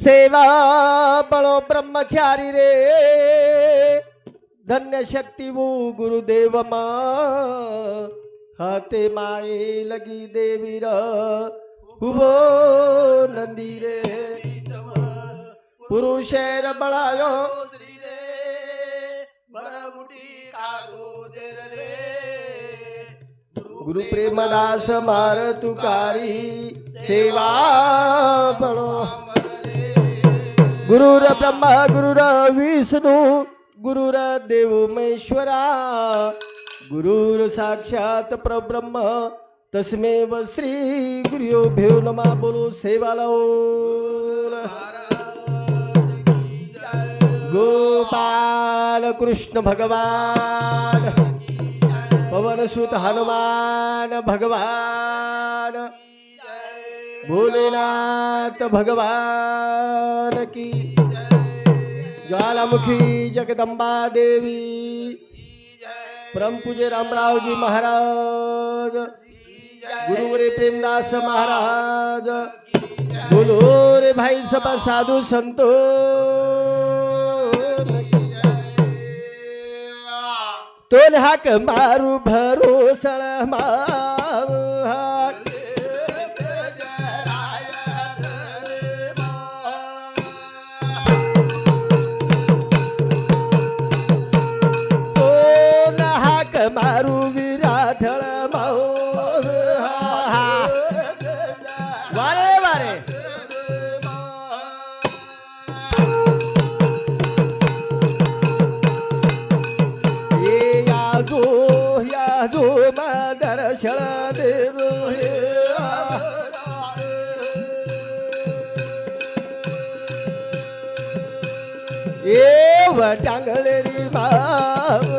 सेवा बळो ब्रह्मचारी रे धन्य शक्ति वो गुरुदेव मा हाथे माए लगी देवी र हुबो नंदी रे पुरुषेर बळायो श्री रे भरमुटी कागो देर रे गुरु प्रेमदास मार तुकारी सेवा बळो गुरुर ब्रह्मा गुरुर विष्णु गुरुर देव महेश्वरा गुरुर साक्षात परब्रह्म तस्मेव श्री गुरुभ्यो नमः बोलो सेवा लाओ गोपाल कृष्ण भगवान पवन सुत हनुमान भगवान भोलेनाथ भगवान की ज्वालामुखी जगदम्बा देवी परम पूज्य रामराव जी महाराज गुरु रे प्रेमदास महाराज बोलो रे भाई सब साधु संतो तोल हाक मारू भरोसळ माव तोल हाक मारू विराठळ माव वारे वारे जो दर्शन दे दो ये वटांगलेरी बाल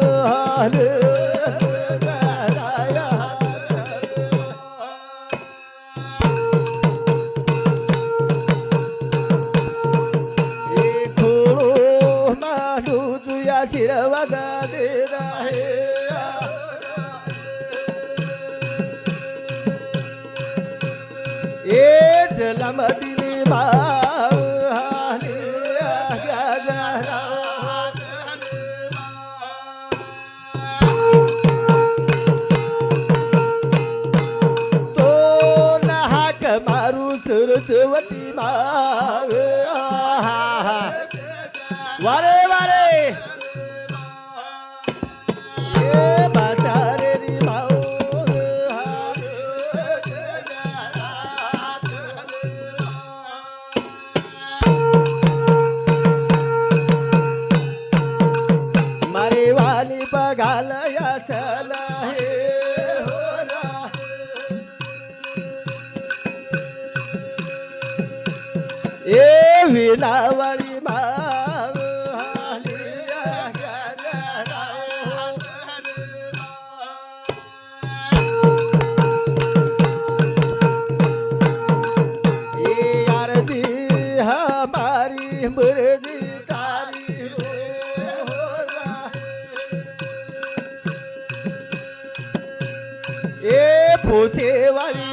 मानू तुया शिरवादा दे राहे जलमदिनी माली तो हाक मारू सरस्वती माव वारे वारे बासारे माव बघाल यासल हे ए विनावळी माव ए आरती हमारी मुर्दी तारी ए पोसे वाली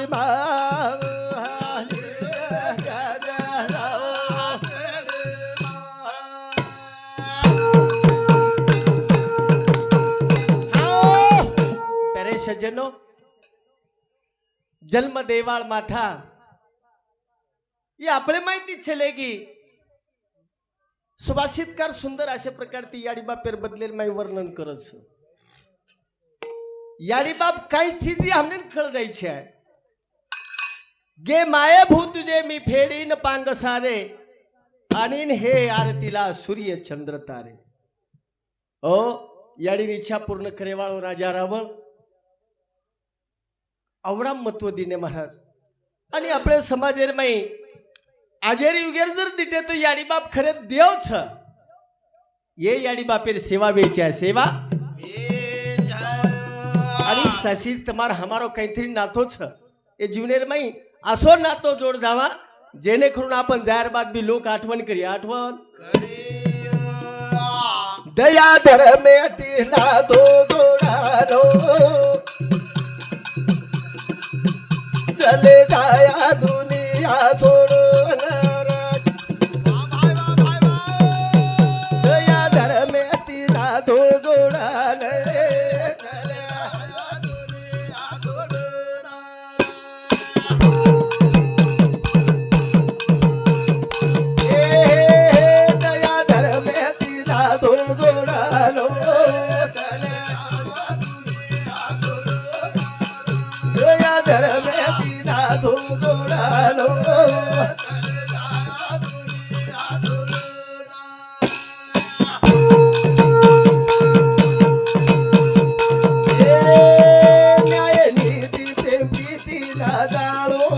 प्यारे सज्जनों जन्म देवाळ माथा ही आपले माहिती चलेगी सुभाषितकार सुंदर अशा प्रकार ती याडी बापेर बदलेल माई वर्णन करत यारी बाप काही चीज हमने खळ जायची आहे गे माये भू तुझे मी फेडीन पांग सारे आणीन हे आरतीला सूर्य चंद्र तारे ओ याडी इच्छा पूर्ण करेवाळो राजा रावण आवडा महत्व दिने महाराज आणि आपल्या समाजेर माई आजेरी उगेर जर दिटे तो याडी बाप खरे देव छ ये याडी बापेर सेवा वेची आहे सेवा आणि सशीज तमार हमारो काहीतरी नातो छ ए जीवनेर माई असो नातो जोड जावा जेणेकरून आपण जाहीर बाद बी लोक आठवण करी आठवण दया धर्मे अति नातो जोडालो चले जाया दुनिया छोड़ो नाराज या धर्मेती नाथो जोडालो न्याय नीती प्रेम प्रीती ना जाणो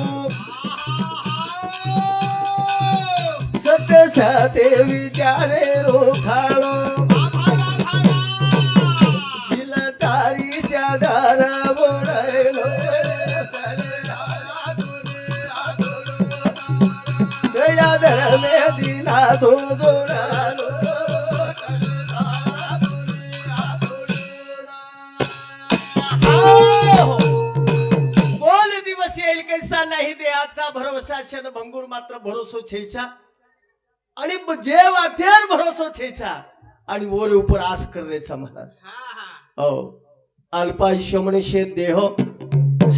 सत्य साते विचारे रोखाळो शिलतारीच्या दारा बोडायलो या धर्मेती नाथो जोडालो बोल दिवस येईल कैसा नाही देहाचा भरोसा क्षण भंगूर मात्र भरोसो छेचा आणि जे वाथेर भरोसो छेचा आणि ओरे उपर आस करेचा महाराज हो अल्पायुष्य मनुष्य देह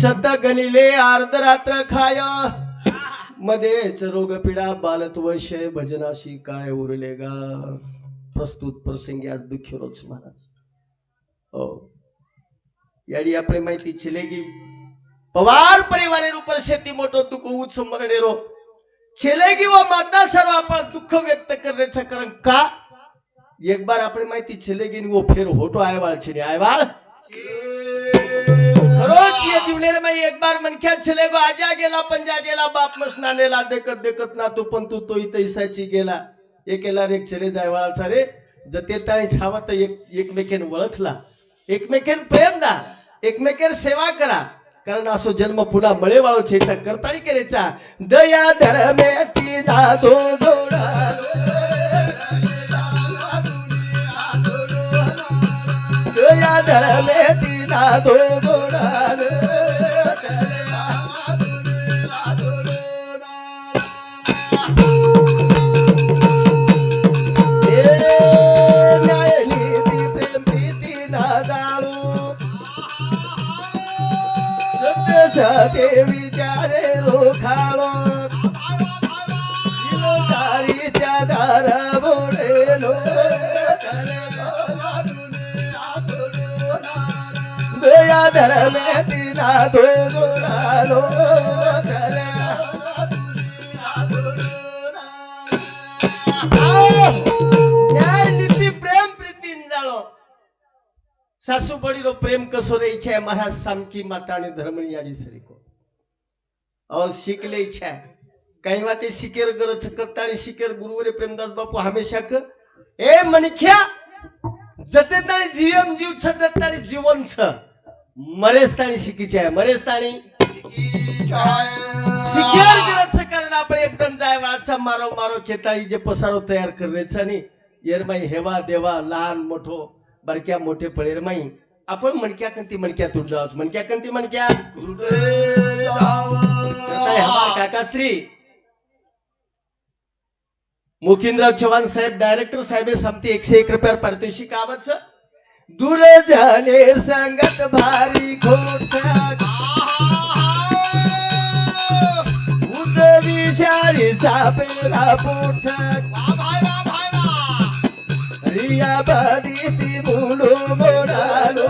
सत गणिले अर्धरात्र खाय मध्येच रोग पीडा बालत्वशय भजनाशी काय उरले गा प्रस्तुत प्रसंगी आज दुःखी रोज महाराज हो याडी આપણે માહિતી છેલેગી પવાર પરિવારે ઉપર શેતી મોટો દુઃખ ઉચ્ચ મરણેરો છેલેગી વો માતા સર્વ આપણ દુઃખ વ્યક્ત કરે છે કારણ કા એક બાર આપણે માહિતી છેલેગી વો ફેર હોટો આયવાળ છે આયવાળ खरोच ये जीवनेर में एक बार मनख्या छलेगो आजा गेला पंजा गेला बाप मसनानेला देखत देखत ना तू पण तू तोही तैसाची गेला एकेला रे चले जायवाळाचा रे जते ताळी छावत एकमेकेन ओळखला एकमेकेन प्रेम दा एकमेकेर सेवा करा कारण असो जन्म पुन्हा मळेवाळो छेचा करताळी करेचा दया धर्मेती नाथो जोडा दया धर्मेती नाथो जोडा सते विचारे रोखालो शिवकारीच्या दारा बोडेलो दया धर्मेती नाथो जोडालो न्याय नीती प्रेम प्रीती जाळो सासू बडीरो प्रेम कसो रे છે महाराज सामकी माताने धर्मणी याडी सरीको और शिकले છે कई वाते शिकेर गरज कत्ताळी शिकेर गुरुवरे प्रेमदास बापू हमेशा क ए मणिख्या जते ताणी जीवन जीव छ जताणी जीवन छ मरेस ताणी शिकी છે मरेस ताणी शिकेर गरज कारण आपण एकदम जाय वाचा मारो मारो खेताळी जे पसारो तयार कररेचा नी येरमाई हेवा देवा लहान मोठो बरक्या मोठे पळेर माई आपण मणक्या कंती मणक्या तुट जावच मणक्या कंती मणक्या हमार काकाश्री मुकिंदराव चव्हाण साहेब डायरेक्टर साहेब समती 101 रुपयावर पारितोषिक आवच दूर झाले संगत भारी खोट उदवी शारी सापेला पोट रिया बादी मुलो मोडालो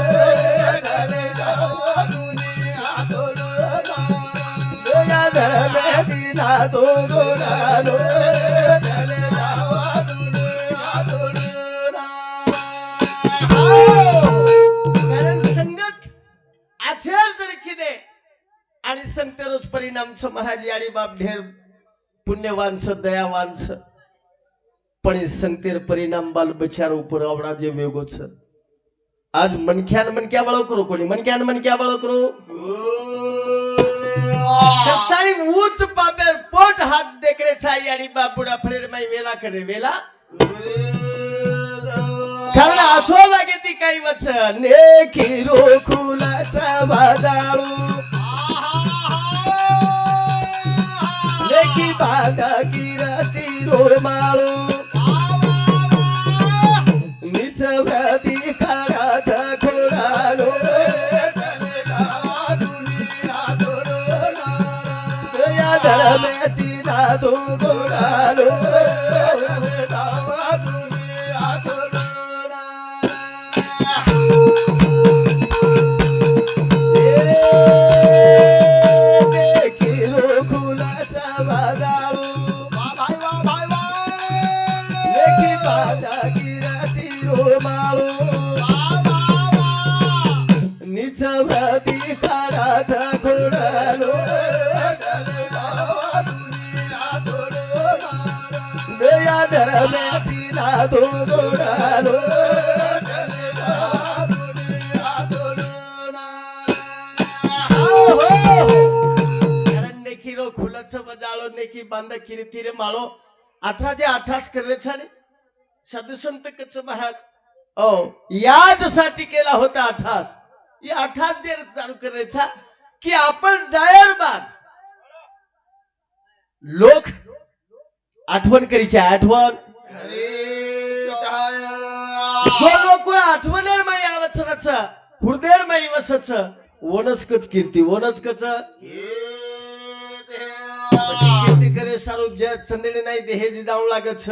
दया धर्मेती नाथो जोडालो कारण संगत आचर जर किदे आणि संगते रोज परिणाम छ महाराज याडी बाप ढेर पुण्यवान छ दयावान छ पण संगतेर परिणाम बाल बचार ऊपर आवडा जे वेगो छ आज मनख्यान मनक्या बाळो करो कोणी मनक्यान मनक्या बाळो करो सत्तानी ऊच पापेर पोट हात देखरे छाई याडी बापुडा फरेर माई वेला करे वेला कारण आछो लागे ती काही वचन नेकी रोखुलाचा वादाळू नेकी बागा किराती रोमाळू निचव्याती काळाचा खोडालो या धर्मेती नाथो जोडालो जोडालो दया धरम्याची नादो जोडालो रो खुलच बजालो नेकी बांध किरतीरे माळो अठरा जे अठास करले छाने साधू संत कच महाराज ओ याच साठी केला होता अठास या अठास जे चालू करायचा की आपण जायर बाद लोक आठवण करीचे आठवण जो लोक आठवणेर माई आवचरच हृदयर माई वसच वनस्कच कीर्ती वनस्कच कीर्ती करे सारू जग संदेने नाही देहेजी जाऊन लागच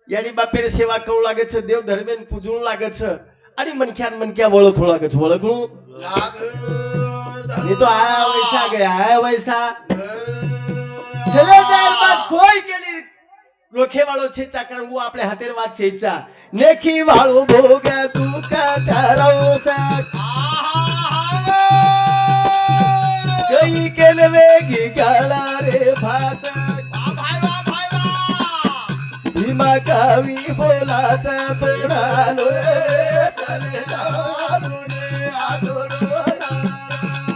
यानी बापेर सेवा करू लागच देव धर्मेन पूजून लागच आणि मनक्या ओळखू लागच ओळखू ये तो आया वैसा गया आया वैसा चले जाए बात कोई केली रोखे वाळो छेचा कारण वो आपले हातेर वात छेचा नेखी वाळो भोग्या तू का ठरवसा कई केले वेगी गाला रे भाषा भीमा कावी बोलाचा तोडालो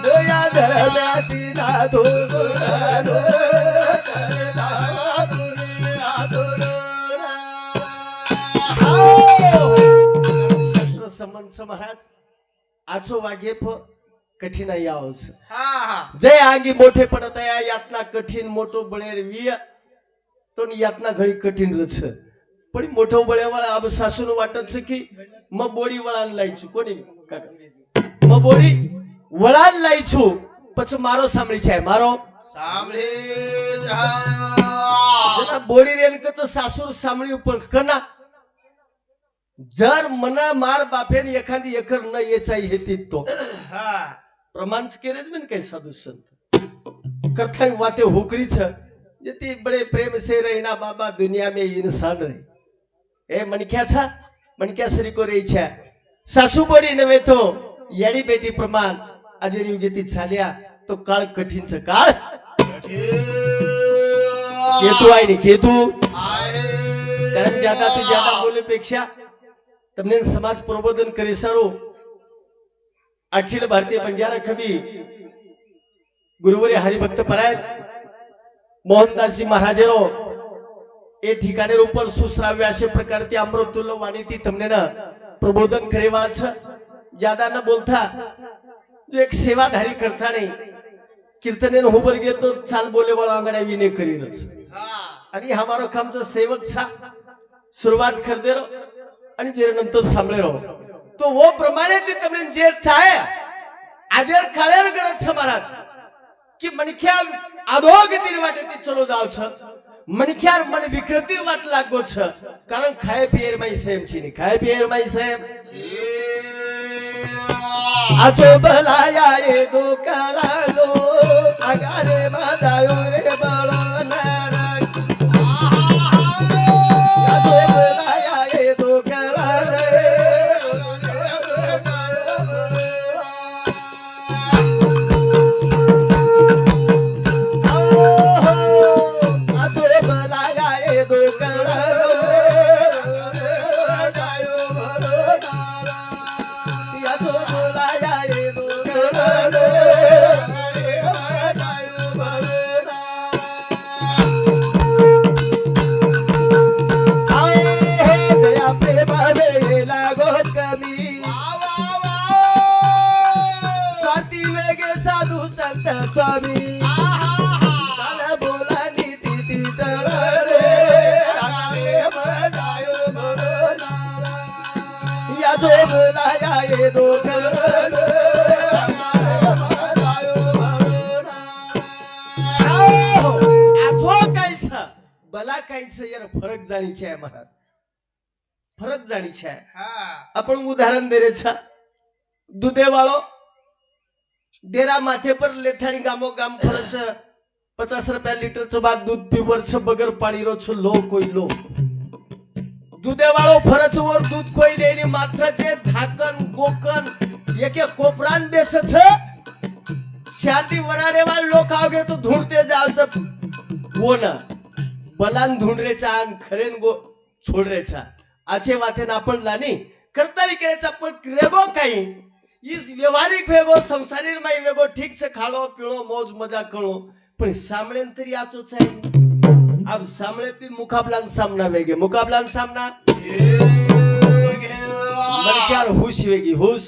दया धरम्याची नादो जोडालो समंत महाराज आजो वागेप कठीण यावस जय आगी मोठे पडत या यातना कठीण मोठो बळेर विय तो यातना घडी कठीण रच पण मोठो बळेवाळा अब सासून वाटत की मग बोडी वळान लायचू कोणी काका मग बोडी वळान लायचू पछ मारो सामळी छाय मारो सामळे बोडी रेनकच सासूर सामळी पण कना जर मना मार बापेन एखादी एकर न येचाई हेती तो प्रमाणच केलेच बिन काही साधू संत करता वाते हुकरीच ये बड़े प्रेम से रहना बाबा दुनिया में इंसान रहे ए मनक्या श्री को रेछा सासू बडी नव्हे तो याडी बेटी प्रमाण अजर युगेती झाल्या तो काळ कठीणच काळ केतू आहे नी केतू कारण ज्यादा ते ज्यादा बोलेपेक्षा तमने समाज प्रबोधन करे सारो अखिल भारतीय बंजारा कवी गुरुवरे हरिभक्त परायण मोहनदासजी महाराजेरो ए ठिकाणे रूपर सुश्राव्य अशे प्रकारती अमृतुल्य वाणी ती तमने ना प्रबोधन करे वाच ज्यादा न बोलता जो एक सेवाधारी करता नाही कीर्तने होबर घेतो चाल बोले वाला अंगड्या विने करीनच आणि हमारो कामचा सेवक छा सुरुवात कर दे रो आणि जे नंतर सांभळे रो तो वो प्रमाणे ते तमने जे चाहे आजर काळेर गणत समाराज कि मनख्या अधोगतीर वाटे ती चलो जाव छ मनख्यार मन विकृतीर वाट लागो छ कारण खाय पियर माई सेम छी खाय पियर माई सेम आचो भलाया ए दो कालालो आगारे बाजायो रे बळो नारायण आचो भलाया ए दो कालालो आचो भलाया ए दो कालालो आचो भलाया ए दो कालालो साधू संत स्वामी बोला नीती या जो बोला या ये दो बला काहीच यार फरक जाणीचे आहे महाराज फरक जाणीचे आहे आपण उदाहरण दे रे छा दुधे वाळो डेरा माथे पर लेथाणी गामो गाम फरच 50 रुपया लीटर च बाद दूध पीवर छ बगर पाणी रो छ लो कोई लो दुधे वाळो फरच वर दूध कोई लेनी मात्र जे धाकन गोकन एके कोपरान बेस छ शादी वराडे वाले लोग आओगे तो ढूंढते जाओ वो ना बलान ढूंढरेचा आणि खरेन गो छोडरेचा आचे वाते ना आपण लानी करतानी करायचा पण वेगो काही इस व्यवहारिक वेगो संसारिक माई वेगो ठीक से खालो पिळो मौज मजा करो पण सामळेन तरी आचोच आहे अब सामळे पे मुकाबला सामना वेगे मुकाबला सामना मरक्यार हुश वेगी हुश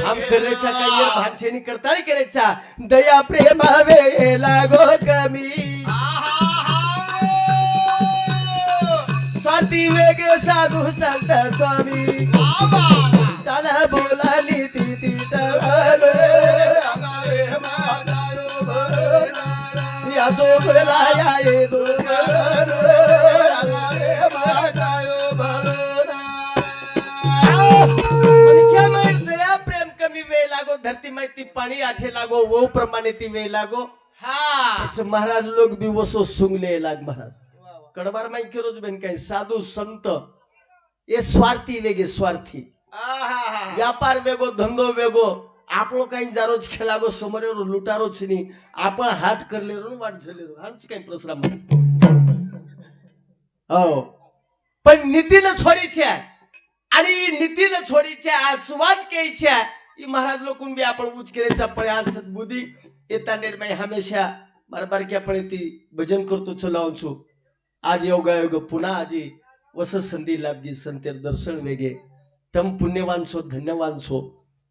हम करायचा काही भाषेनी करतानी करायचा दया प्रेम वे लागो कमी स्वाती वेगे साधू संत स्वामी चला बोला नीती या तो बोला ये दो क्या दया प्रेम कमी वे लागो धरती माहिती पाणी आठे लागो वो प्रमाणे ती वे लागो हा महाराज लोग भी वसो सुंगले लाग महाराज कडबार माई के रोज बेन काही साधू संत ये स्वार्थी वेगे स्वार्थी व्यापार वेगो धंधो वेगो आपलो काही जारोच खेळागो समोर लुटारो छनी आपण हात करले रो वाट झले रो हांची काही प्रश्न हो पण नीतीला छोडीचे आणि नीतीला छोडीचे आस्वाद केचे ई महाराज लोकून भी आपण उच्च केलेचा प्रयास सद्बुद्धी येता निर्मय हमेशा बार की आपण ती भजन करतो चलावचो आज योगा योग पुन्हा आजी वस संधी लाभली संतेर दर्शन वेगे तम पुण्यवान सो धन्यवान सो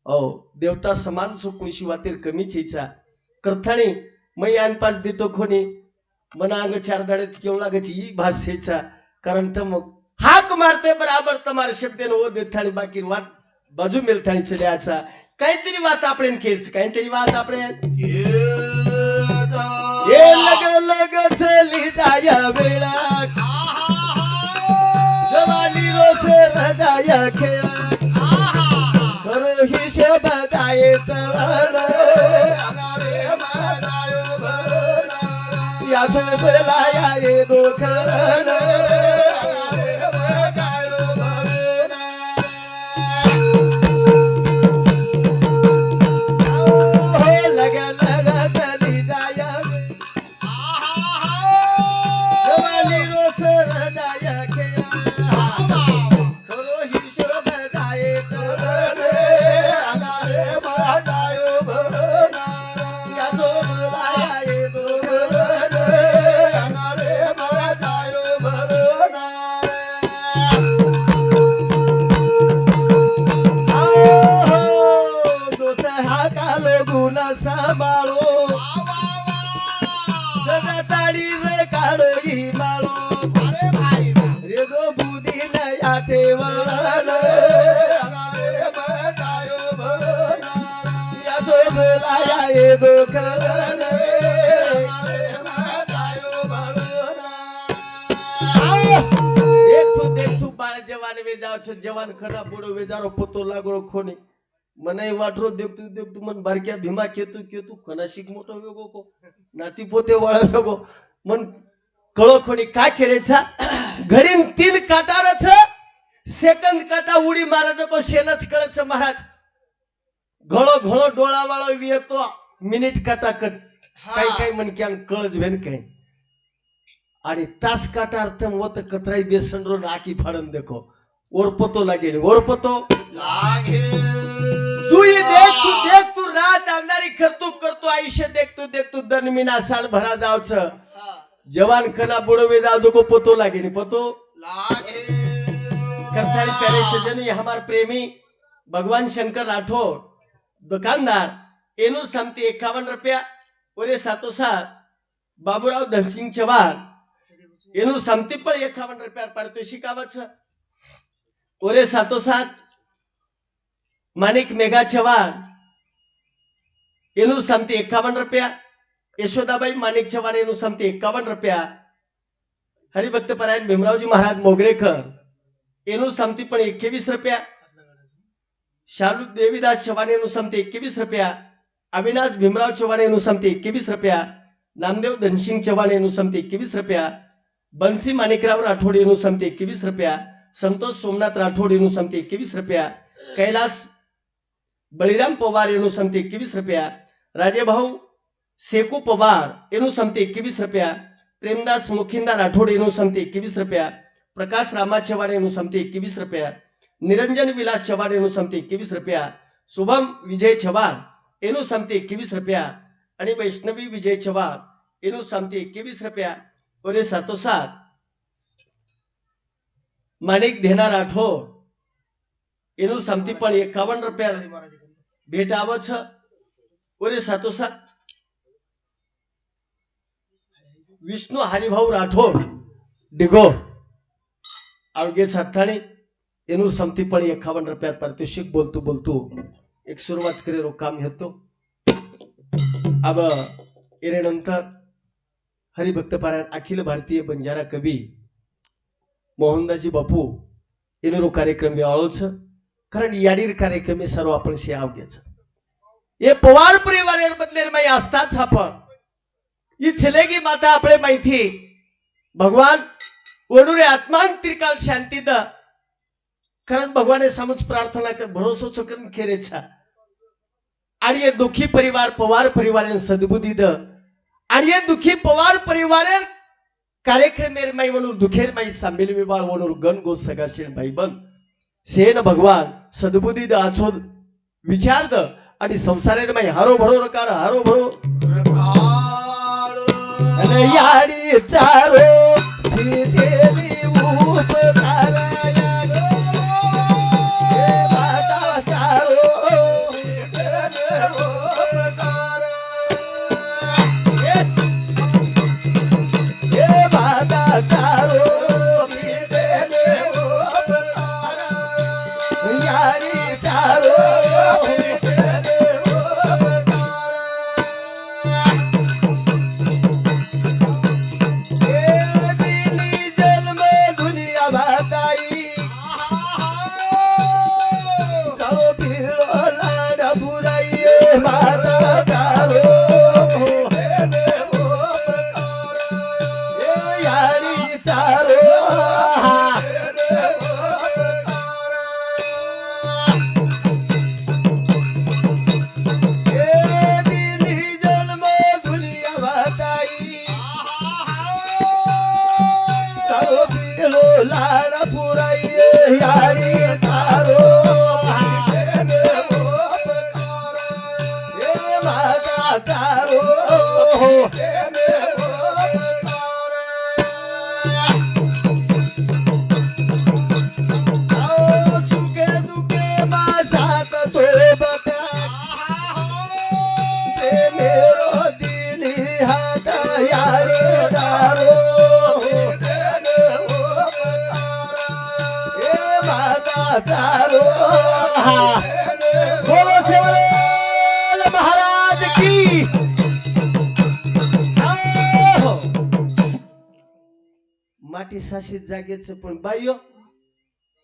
ओ देवता समान सो कुणशी वातेर कमीच इच्छा करथाणी मै आन पाच देतो खोनी मना अंग चार दाडेत केवळ लागची ई भाषेचा कारण तम हाक मारते बराबर तमार शब्देन ओ देथाणी बाकी वाट बाजू मिलथाणी चल्याचा काहीतरी वात आपण केच काहीतरी वात आपण ये लग चली जाया वेळा जवानी रोसे रजाया खेळा करो हिशोब जायचं या सोबला या ये दोखर जवान खरा बुडो वेजारो पोतो लागो खोनी मनाई वाटरो देखतू मन बारक्या भीमा केतू खनाशिक मोठो वेगो को नाती पोते वळा वेगो मन कळो खोनी काय केरेचा घडीन 3 काटारच सेकंद काटा उडी मारायचं को शेनच कळच महाराज घळो घळो डोळा वाळो वियतो मिनिट काटा कत काय मनक्यान कळज वेन काय आणि तास काटा अर्थम होत कतराई बेसन रो नाकी फाडन देखो ओरपतो लागेल ओरपतो लागे सुई देख तू रात अंधारी करतो आयुष्य देख तू दनमिना साल भरा जावच जवान कला बुडवे जाओ जो को पतो लागेल पतो लागे करताली प्यारे सजन ये हमार प्रेमी भगवान शंकर राठौर दुकानदार एनु संती 51 रुपया ओरे सातो सात बाबूराव धनसिंग चव्हाण एनु संती पण 51 रुपया पारितोषिक आवच ओरे सातो सात माणिक मेघा चव्हाण एनु संती 51 रुपया यशोदाबाई माणिक चव्हाण एनु संती 51 रुपया हरिभक्त परायण भीमरावजी महाराज मोगरेकर एनु संती पण 21 रुपया शालू देवीदास चव्हाण एनु संती 21 रुपया अविनाश भीमराव चव्हाण एनु संती 21 रुपया नामदेव धनसिंग चव्हाण एनु संती 21 रुपया बंसी माणिकराव राठोड एनु संती 21 रुपया संतोष सोमनाथ राठोड एनु संती 21 रुपया कैलास बळीराम पवार एनु संती 21 रुपया રાજેભાઉ શેકુ પવાર એનું સમતી 21 રૂપિયા, પ્રેમદાસ મુખિંદા રાઠોડ એનું સમતી 21 રૂપિયા, પ્રકાશ રામા ચવાણ એનું સમતી 21 રૂપિયા, નિરંજન વિલાસ ચવાણ એનું સમતી 21 રૂપિયા, શુભમ વિજય ચવાણ એનું સમતી 21 રૂપિયા અને વૈષ્ણવી વિજય ચવાણ એનું સમતી 21 રૂપિયા અને સાથોસાથ માણિક ધેના રાઠોડ એનું સમતી પણ 51 રૂપિયા ભેટ આવે છે અને સાથોસાથ વિષ્ણુ હરિભાઉ રાઠોડ ડિગો આવગે છાથાણી એનું સમતી પણ 51 રૂપિયા પારિતોષિક બોલતું બોલતું એક सुरुवात करेलो काम હતો. अब એરેનંતર હરિભક્ત પારાયણ અખિલ ભારતીય બંજારા કવિ મોહનદાસજી બાપુ એનો કાર્યક્રમ આવ્યો છે. કારણ યાડીર કાર્યક્રમ સર્વ આપણે છે આવગે છે એ પવાર પરિવાર બદલે મેં આસ્થા છાપણ એ છેલેગી માતા આપણે માહિતી ભગવાન ઓડુરે આત્માન ત્રિકાલ શાંતિ દ कारण भगवाने समज प्रार्थना कर भरोसो चकन खेरे छा आणि ये दुखी परिवार पवार परिवार सद्बुद्धी द आणि ये दुखी पवार परिवार कार्यक्रम मेर माई वणूर दुखेर माई सांबेल विबाळ वणूर गण गो सगाशील भाई बन सेन भगवान सद्बुद्धी द आछो विचार द आणि संसारेर माई हारो भरो रकार हारो भरो अरे याडी चारो देवी उपकार महाराज की माटी साशी जागे છે પણ ભાઈઓ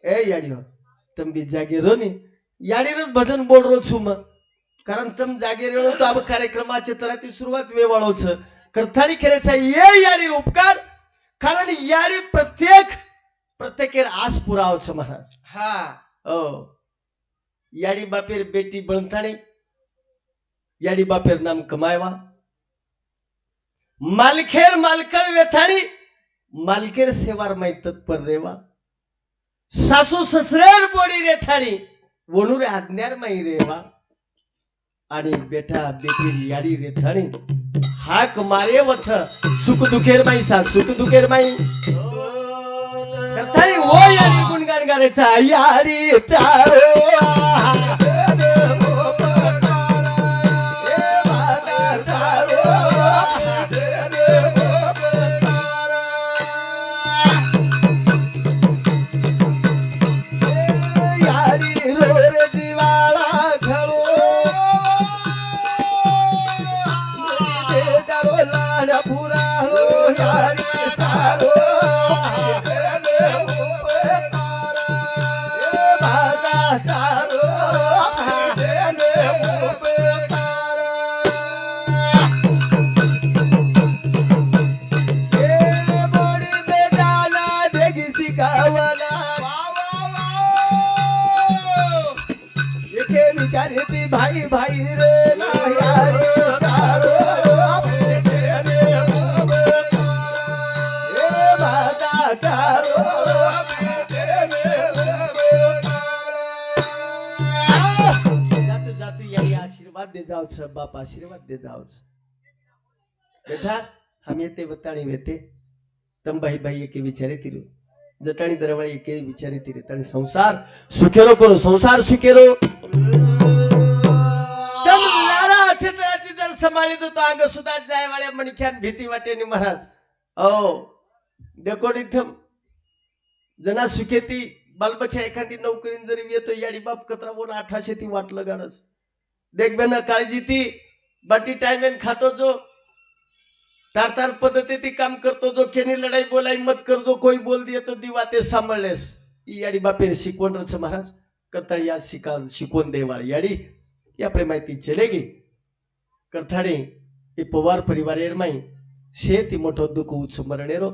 એ યાડીઓ તમે બી જાગે રહો ને યાડીનું ભજન બોલ રહ્યો છું મેં કારણ તમે જાગે રહ્યો તો આ કાર્યક્રमाची તરતી सुरुवात वेवाळो છે करथाळी खेळायचा ये याडी उपकार कारण याडी प्रत्येकेर आस पुराव છે महाराज. હા ओ याडी बापेर बेटी बनथाणी याडी बापेर नाम कमायवा मालखेर मालकळ वेथाणी मालकेर सेवार माई तत्पर रेवा सासू ससरेर बोडी रेथाणी वणुरे आज्ञार माई रेवा आणि बेटा बेटी याडी रेथाणी हाक मारे वथ सुख दुखेर माई सा सुख दुखेर माई करथाणी वो याडी गुणगान गाण्याचा याडी तारो तारो दे जावच बाप आशीर्वाद दे जावच बेटा हम येते बताणी वेते तंबाई बाई एके विचारे तिरू जटाणी दरवळी एके विचारे तिरे तणी संसार सुखेरो करो संसार सुखेरो तम लारा छत्राती जर संभाळी तो अंग सुद्धा जाय वाळ्या मणख्यान भीती वाटेनी महाराज ओ देखो इथं जना सुखेती बालबच्चा एखादी नोकरीन जरी येतो याडी बाप कतरा बोन 1800 ती वाटलं गाणस देख बेना काळजी ती बाटी टाइमेन खातो जो तार तार पद्धती ती काम करतो जो केनी लढाई बोलाई मत कर दो कोई बोल दिए तो दिवा ते सांभाळलेस याडी बापे शिकवण रच महाराज करताळी या शिकवण देवाळ याडी या प्रेमाती चलेगी करताळी हे पवार परिवार एरमाई शेती मोठो दुःख उच मरणेरो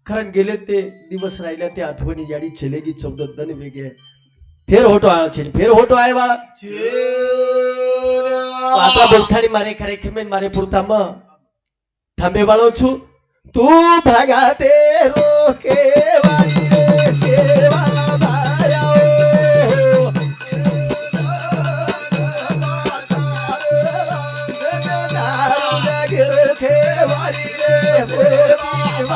कारण गेले ते दिवस राहिल्या ते आठवणी याडी चलेगी 14 दन वेगे फेर होटो आहे बाळा आता बोलतानी मारे खरे खेमेन मारे पुरता म थांबे बाळो छु तू भागाते रोके वाली रे सेवा भायाओ वाली रे सेवा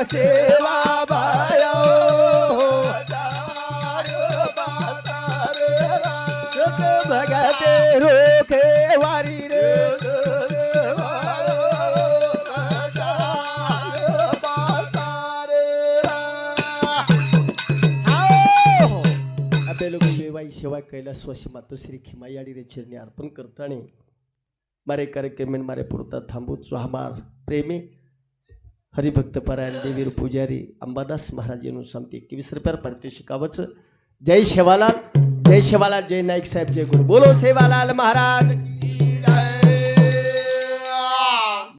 सेवा बायो भगते रोके वारी रे आपले लोक सेवाई सेवा कैला स्वश मातो श्री खिमायाडी रे चरणी अर्पण करताने मारे कार्यक्रम मारे पुरता थांबू हमार प्रेमी हरिभक्त परायण देवीर पुजारी अंबादास महाराज यांनी सांगते 21 रुपये पारितोषिकावच जय शेवालाल जय नाईक साहेब जय गुरु बोलो सेवालाल महाराज